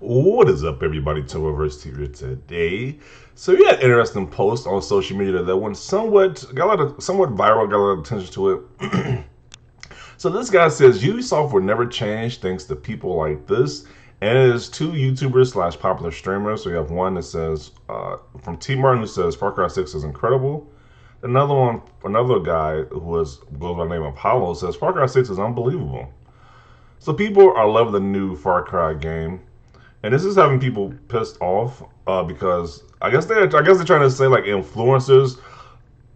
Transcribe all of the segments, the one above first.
What is up, everybody? Toververse here today. So we had an interesting post on social media that went somewhat viral, got a lot of attention to it. So this guy says Ubisoft will never change thanks to people like this. And it is two YouTubers slash popular streamers. So you have one that says from T Martin who says Far Cry 6 is incredible. Another guy goes by the name of Hollow says Far Cry 6 is unbelievable. So people are loving the new Far Cry game. And this is having people pissed off because I guess they're trying to say like influencers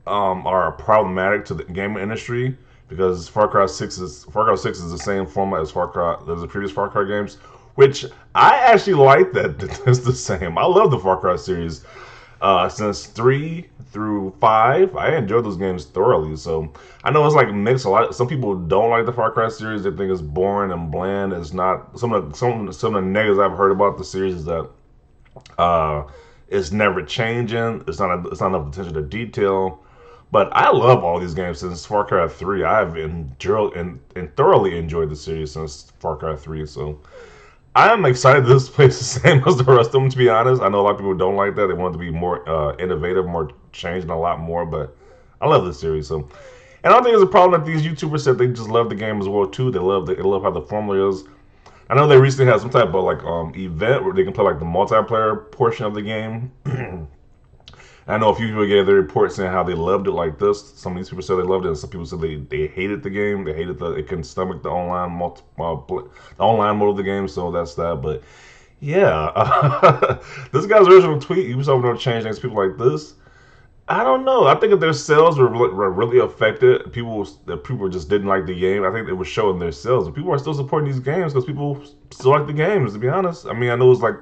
are problematic to the gaming industry because Far Cry 6 is the same format as the previous Far Cry games, which I actually like that it's the same. I love the Far Cry series. Since 3 through 5, I enjoyed those games thoroughly. So I know it's like mixed. A lot. Some people don't like the Far Cry series. They think it's boring and bland. It's not. Some of the negatives I've heard about the series is that uh, it's never changing. It's not enough attention to detail. But I love all these games since Far Cry 3. I've enjoyed and thoroughly enjoyed the series since Far Cry 3. So I am excited this plays the same as the rest of them, to be honest. I know a lot of people don't like that. They want it to be more innovative, more changed, and a lot more, but I love this series. So, and I don't think it's a problem that these YouTubers said they just love the game as well, too. They love how the formula is. I know they recently had some type of like event where they can play like the multiplayer portion of the game. I know a few people gave their reports saying how they loved it like this. Some of these people said they loved it, and some people said they hated the game. They hated that it couldn't stomach the the online mode of the game. So that's that. But yeah, this guy's original tweet, Ubisoft don't change things. People like this. I don't know. I think if their sales were really affected, people just didn't like the game. I think it was showing their sales. But people are still supporting these games because people still like the games. To be honest, I mean, I know it's like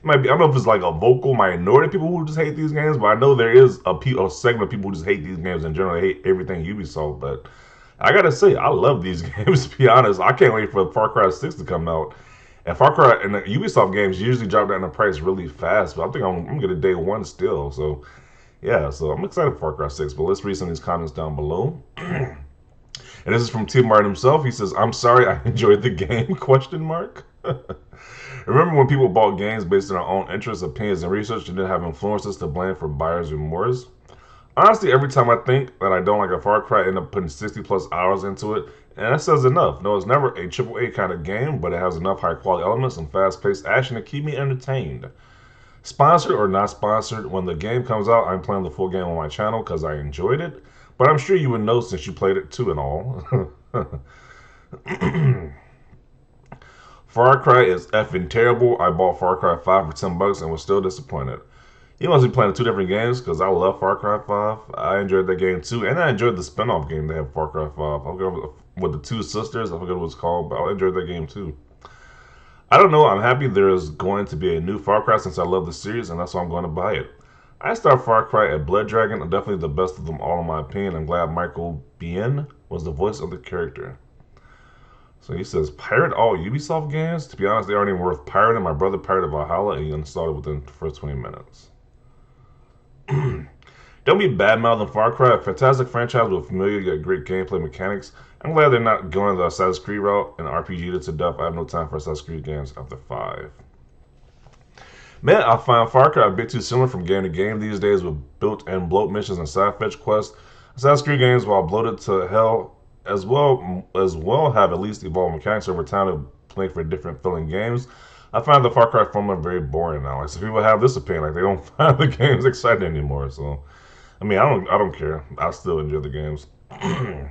might be. I don't know if it's like a vocal minority of people who just hate these games, but I know there is a segment of people who just hate these games in general. They hate everything Ubisoft. But I gotta say, I love these games. To be honest, I can't wait for Far Cry 6 to come out. And Far Cry and the Ubisoft games usually drop down the price really fast, but I think I'm gonna day one still. So yeah, so I'm excited for Far Cry 6. But let's read some of these comments down below. And this is from Tim Martin himself. He says, "I'm sorry, I enjoyed the game?" Question mark. Remember when people bought games based on their own interests, opinions, and research and didn't have influences to blame for buyer's remorse? Honestly, every time I think that I don't like a Far Cry, I end up putting 60 plus hours into it, and that says enough. No, it's never a AAA kind of game, but it has enough high quality elements and fast paced action to keep me entertained. Sponsored or not sponsored, when the game comes out, I'm playing the full game on my channel because I enjoyed it, but I'm sure you would know since you played it too and all. Far Cry is effing terrible. I bought Far Cry 5 for $10 and was still disappointed. You must be playing two different games because I love Far Cry 5. I enjoyed that game too, and I enjoyed the spin-off game they have Far Cry 5. I forget with the two sisters. I forget what it's called, but I enjoyed that game too. I don't know. I'm happy there is going to be a new Far Cry since I love the series, and that's why I'm going to buy it. I start Far Cry at Blood Dragon, definitely the best of them all in my opinion. I'm glad Michael Biehn was the voice of the character. So he says, pirate all Ubisoft games? To be honest, they aren't even worth pirating. My brother pirated Valhalla and he installed it within the first 20 minutes. Don't be bad mouthing Far Cry, a fantastic franchise with familiar yet great gameplay mechanics. I'm glad they're not going the Assassin's Creed route and RPG to death. I have no time for Assassin's Creed games after 5. Man, I find Far Cry a bit too similar from game to game these days with built and bloat missions and side fetch quests. Assassin's Creed games, while bloated to hell, as well have at least evolved mechanics over time to play for different feeling games. I find the Far Cry formula very boring now. Like, so people have this opinion, like they don't find the games exciting anymore. So, I mean, I don't care. I still enjoy the games. I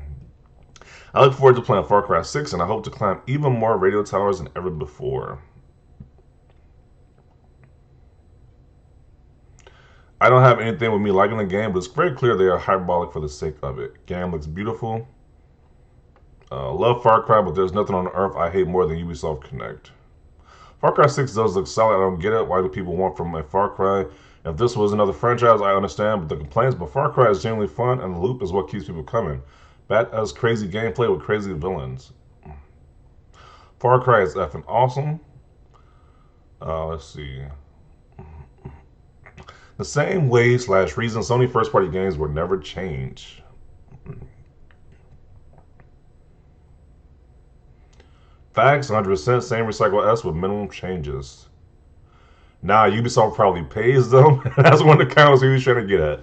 look forward to playing Far Cry 6, and I hope to climb even more radio towers than ever before. I don't have anything with me liking the game, but it's very clear they are hyperbolic for the sake of it. Game looks beautiful. Love Far Cry, but there's nothing on earth I hate more than Ubisoft Connect. Far Cry 6 does look solid. I don't get it. Why do people want from a Far Cry? If this was another franchise, I understand, but the complaints, but Far Cry is genuinely fun, and the loop is what keeps people coming. That has crazy gameplay with crazy villains. Far Cry is effing awesome. Let's see. The same way slash reason Sony first party games will never change. Facts, 100%, same Recycle S with minimum changes. Nah, Ubisoft probably pays them. That's one of the comments he was trying to get at.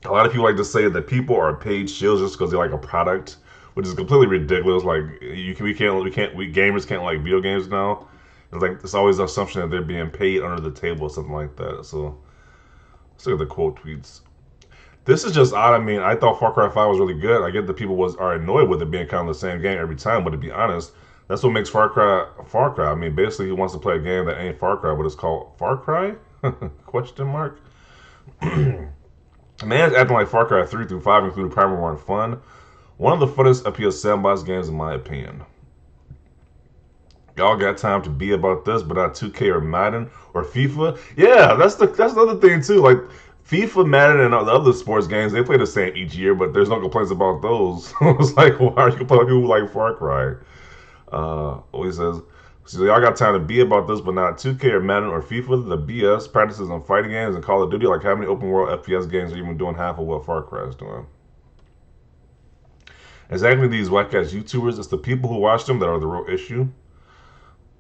A lot of people like to say that people are paid shills just because they like a product, which is completely ridiculous. Like we gamers can't like video games now. It's like it's always the assumption that they're being paid under the table or something like that. So let's look at the quote tweets. This is just odd. I mean, I thought Far Cry 5 was really good. I get that people are annoyed with it being kind of the same game every time, but to be honest, that's what makes Far Cry Far Cry. I mean, basically, he wants to play a game that ain't Far Cry, but it's called Far Cry? Question mark. Man's acting like Far Cry 3 through 5 included Primal weren't fun. One of the funnest FPS sandbox games in my opinion. Y'all got time to be about this, but not 2K or Madden or FIFA. Yeah, that's the other thing too. Like FIFA, Madden, and the other sports games, they play the same each year, but there's no complaints about those. It's like, why are you complaining people like Far Cry? He says, so y'all got time to be about this, but not 2K or Madden or FIFA. The BS practices on fighting games and Call of Duty. Like how many open world FPS games are even doing half of what Far Cry is doing? Exactly these whack ass YouTubers. It's the people who watch them that are the real issue.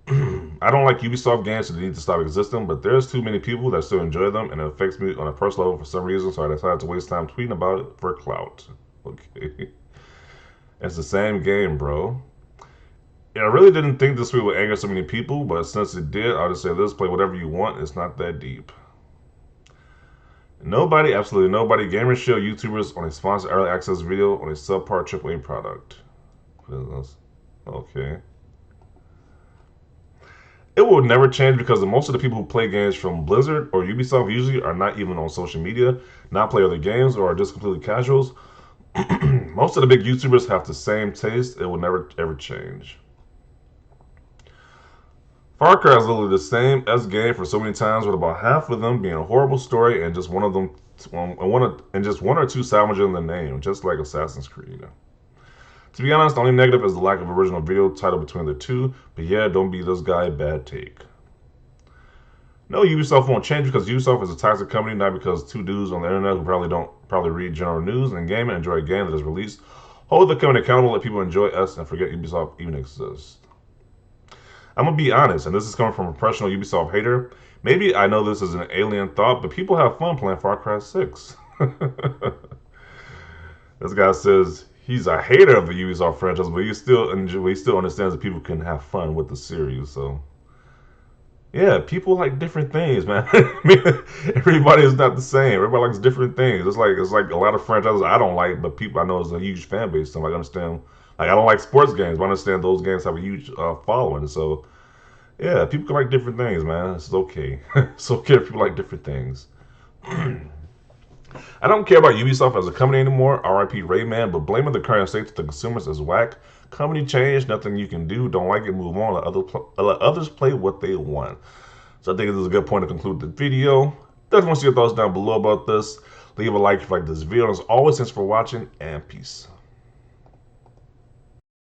I don't like Ubisoft games, so they need to stop existing, but there's too many people that still enjoy them, and it affects me on a personal level for some reason, so I decided to waste time tweeting about it for clout. Okay. It's the same game, bro. Yeah, I really didn't think this would anger so many people, but since it did, I'll just say this, play whatever you want, it's not that deep. Nobody, absolutely nobody, gamers show YouTubers on a sponsored early access video on a subpar AAA product. What is this? Okay. It will never change because most of the people who play games from Blizzard or Ubisoft usually are not even on social media, not play other games, or are just completely casuals. Most of the big YouTubers have the same taste. It will never ever change. Far Cry is literally the same as game for so many times, with about half of them being a horrible story and just one of them, and just one or two salvages in the name, just like Assassin's Creed. To be honest, the only negative is the lack of original video title between the two, but yeah, don't be this guy, bad take. No, Ubisoft won't change because Ubisoft is a toxic company, not because two dudes on the internet who probably read general news and game and enjoy a game that is released. Hold the company accountable, let people enjoy us, and forget Ubisoft even exists. I'm gonna be honest, and this is coming from a professional Ubisoft hater. Maybe I know this is an alien thought, but people have fun playing Far Cry 6. This guy says he's a hater of the Ubisoft franchise, but he still understands that people can have fun with the series. So, yeah, people like different things, man. I mean, everybody is not the same. Everybody likes different things. It's like a lot of franchises I don't like, but people I know is a huge fan base. So I understand. Like I don't like sports games, but I understand those games have a huge following. So, yeah, people can like different things, man. It's okay. It's okay if people like different things. I don't care about Ubisoft as a company anymore, RIP Rayman, but blaming the current state to the consumers is whack. Company change, nothing you can do. Don't like it, move on. Let others play what they want. So I think this is a good point to conclude the video. Definitely want to see your thoughts down below about this. Leave a like if you like this video. As always, thanks for watching, and peace.